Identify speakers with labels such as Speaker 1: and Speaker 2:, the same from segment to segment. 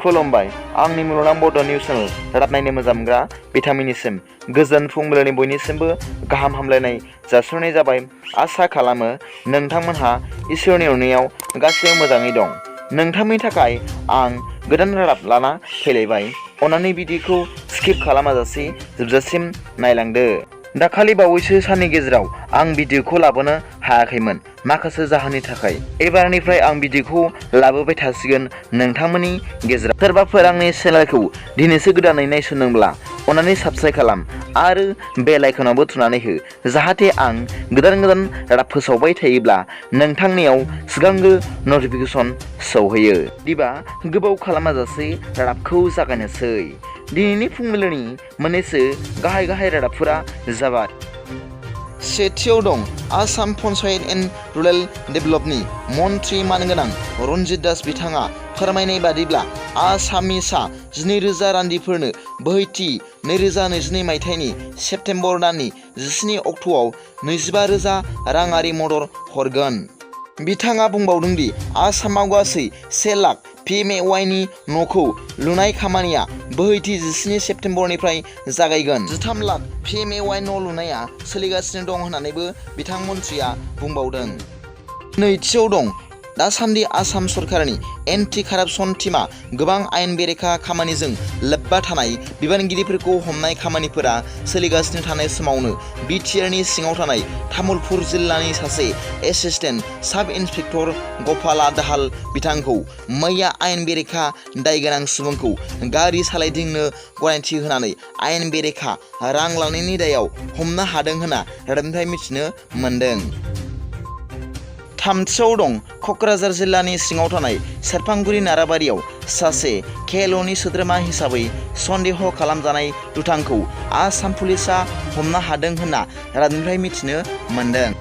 Speaker 1: खुलुमबाय आंनि मुलुगनां BodoNews चेनेल रादाब नायनो मोजां मोनग्रा बिथांमोननिसिम गोजोन फुंबिलिनि बयनिसिमबो गाहाम हामलायनाय जासिहरनाय जाबाय। आसा खालामो नोंथांमोनहा इसोरनि अननायाव गासैबो मोजाङै दं। नोंथांनि थाखाय आं गोदान रादाब लाना फैलायबाय। अन्नानै भिडिअखौ स्किप खालामाजासे जोबजासिम नायलांदो। दाखालि बावैसो साननि गेजेराव आं भिडिअखौ लाबोनो हायाखैमोन माखासे जाहोननि थाखाय। एबारनिफ्राय आं भिडिअखौ लाबोबाय थासिगोन नोंथांमोननि गेजेराव। सोरबाफोर आंनि चेनेलखौ दिनैसो गोदानै नायसनदोंब्ला अन्नानै साबस्क्राइब खालाम आरो बेल आइकनावबो थुनानै हो, जाहाथे आं गोदान रादाब फोसावबाय थायोब्ला नोंथांनियाव सिगांग्रो नटिफिकेसन सौहैयो। बिदिबा गोबाव खालामाजासे रादाबखौ जागायनोसै। दिनैनि फुंबिलिनि मोननैसो गाहाय रादाबफोरा जाबाय। सेथियाव दं आसाम पन्चायत एन्ड रुरेल डेभेलपनि मन्थ्रि मानगोनां रन्जित दास बिथाङा फोरमायनाय बादिब्ला आसामनि सा 12,000 रान्दिफोरनो बोहैथि 2022 मायथाइनि सेप्तेम्बर दाननि 17 अक्ट'आव 25,000 राङारि मदद हरगोन। बिथाङा बुंबावदों दि आसामाव गासै 1 लाख PMAY न'खौ लुनाय खामानिया बोहैथि 17 सेप्तेम्बरनिफ्राय जागायगोन। 13 लाख PMAY न' लुनाया सोलिगासिनो दं होननानैबो बिथां मन्थ्रिया बुंबावदों। नैथियाव दं दासान्दि आसाम सरकारनि एन्टि कारापसन टीमा गोबां आयेन बेरेखा खामानिजों लोब्बा थानाय बिबानगिरिफोरखौ हमनाय खामानिफोरा सोलिगासिनो थानाय समावनो बिटिआरनि सिङाव थानाय तामुलपुर जिल्लानि सासे एसिस्टेन्ट साब इन्सपेक्टर गपाला दाहाल बिथांखौ मैया आयेन बेरेखा दायगोनां सुबुंखौ गारि सालायदिंनो गनायथि होनानै आयेन बेरेखा रां लानायनि दायाव हमनो हादों होनना रादाबनिफ्राय मिथिनो मोन्दों। थामथियाव दं क'क्राझार जिल्लानि सिङाव थानाय सेरफांगुरि नाराबारियाव सासे KLOनि सोद्रोमा हिसाबै सन्देह खालामजानाय दुथांखौ आसाम पुलिसा हमनो हादों होनना रादाबनिफ्राय मिथिनो मोन्दों।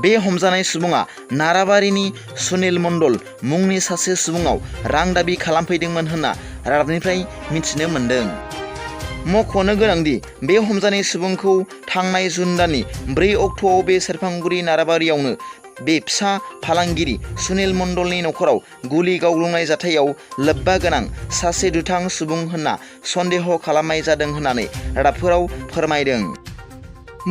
Speaker 1: बे हमजानाय सुबुङा नाराबारिनि सुनिल मण्डल मुंनि सासे सुबुंनाव रां दाबि खालामफैदोंमोन होनना रादाबनिफ्राय मिथिनो मोन्दों। मख'नो गोनांदि बे हमजानाय सुबुंखौ थांनाय जुन दाननि 4 अक्ट'आव बे सेरफांगुरि नाराबारियावनो बे फिसा फालांगिरि सुनिल मण्डलनि नखराव गुलि गावलुंनाय जाथायाव लोब्बा गोनां सासे दुथां सुबुं होनना सन्देह खालामनाय जादों होननानै रादाबफोराव फोरमायदों।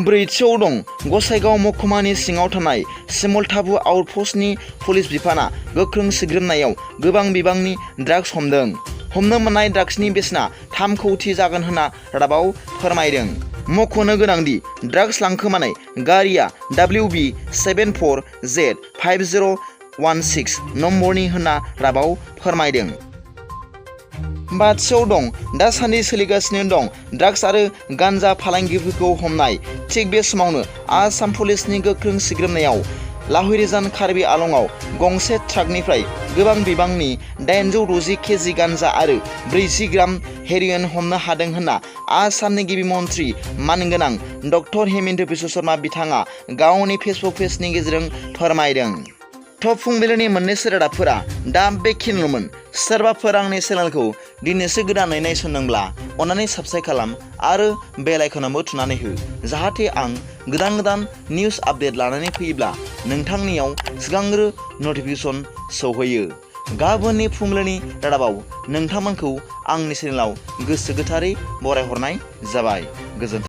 Speaker 1: ब्रैथियाव दं गसाइगाव महकुमानि सिङाव थानाय सिमलताबु आउटपस्टनि पुलिस बिफाना गोख्रों सिग्रोमनायाव गोबां बिबांनि ड्राग्स हमदों। हमनो मोननाय ड्राग्सनि बेसेना 3 कौटि जागोन होनना रादाबाव फोरमायदों। मख'नो गोनांदि ड्राग्स लांखोमानाय गारिया WB74Z5016 नम्बरनि होनना रादाबाव फोरमायदों। बाथियाव दं दासान्दि सोलिगासिनो दं ड्राग्स आरो गान्जा फालांगिफोरखौ हमनाय। थिग बे समावनो आसाम पुलिसनि गोख्रों सिग्रोमनायाव लाहुरिजान कार्बि आलंआव गंसे ट्राकनिफ्राय गोबां बिबांनि 860 केजि गान्जा आरो 40 ग्राम हेर'इन हमनो हादों होनना आसामनि गिबि मन्थ्रि मानगोनां डक्टर हेमन्त बिश्व शर्मा बिथाङा गावनि फेसबुक पेजनि गेजेरजों फोरमायदों। टप फुंबिलिनि मोननैसो रादाबफोरा दा बेखिनिल'मोन। सोरबाफोर आंनि चेनेलखौ दिनैसो गोदानै नायसनदोंब्ला अन्नानै साबस्क्राइब खालाम आरो बेल आइकनावबो थुनानै हो, जाहाथे आं गोदान निउस आपडेट लानानै फैयोब्ला नोंथांनियाव सिगांग्रो नटिफिकेसन सौहैयो। गाबोननि फुंबिलिनि रादाबाव नोंथांमोनखौ आंनि चेनेलाव गोसो गोथारै बरायहरनाय जाबाय। गोजोन्थों।